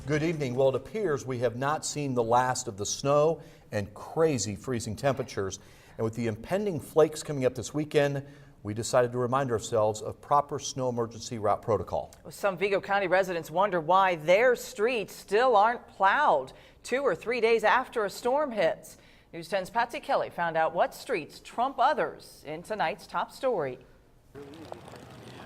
Good evening. Well, it appears we have not seen the last of the snow and crazy freezing temperatures. And with the impending flakes coming up this weekend, we decided to remind ourselves of proper snow emergency route protocol. Some Vigo County residents wonder why their streets still aren't plowed 2 or 3 days after a storm hits. News 10's Patsy Kelly found out what streets trump others in tonight's top story.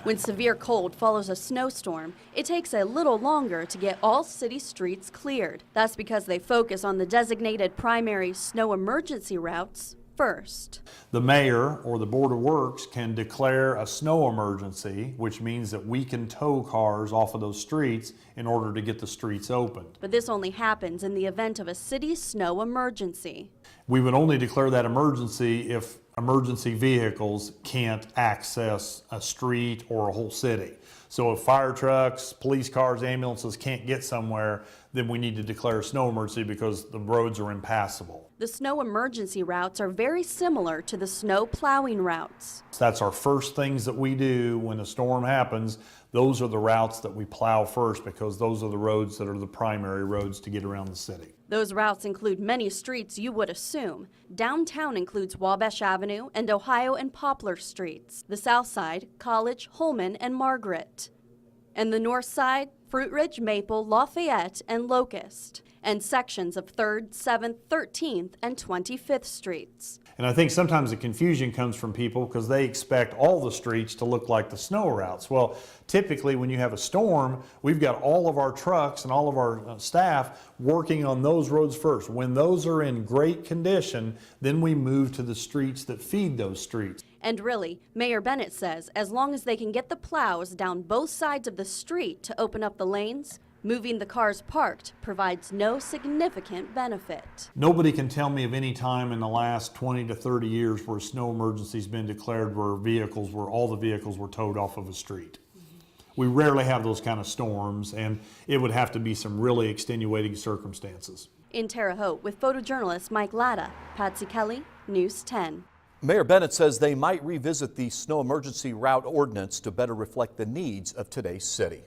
When severe cold follows a snowstorm, it takes a little longer to get all city streets cleared. That's because they focus on the designated primary snow emergency routes first. The mayor or the Board of Works can declare a snow emergency, which means that we can tow cars off of those streets in order to get the streets opened. But this only happens in the event of a city snow emergency. We would only declare that emergency if emergency vehicles can't access a street or a whole city. So if fire trucks, police cars, ambulances can't get somewhere, then we need to declare a snow emergency because the roads are impassable. The snow emergency routes are very similar to the snow plowing routes. That's our first things that we do when a storm happens. Those are the routes that we plow first because those are the roads that are the primary roads to get around the city. Those routes include many streets you would assume. Downtown includes Wabash Avenue and Ohio and Poplar Streets. The south side, College, Holman, and Margaret. And the north side, Fruit Ridge, Maple, Lafayette, and Locust. And sections of 3rd, 7th, 13th, and 25th Streets. And I think sometimes the confusion comes from people because they expect all the streets to look like the snow routes. Well, typically when you have a storm, we've got all of our trucks and all of our staff working on those roads first. When those are in great condition, then we move to the streets that feed those streets. And really, Mayor Bennett says as long as they can get the plows down both sides of the street to open up the lanes, moving the cars parked provides no significant benefit. Nobody can tell me of any time in the last 20 to 30 years where a snow emergency's been declared where all the vehicles were towed off of a street. We rarely have those kind of storms, and it would have to be some really extenuating circumstances. In Terre Haute with photojournalist Mike Latta, Patsy Kelly, News 10. Mayor Bennett says they might revisit the snow emergency route ordinance to better reflect the needs of today's city.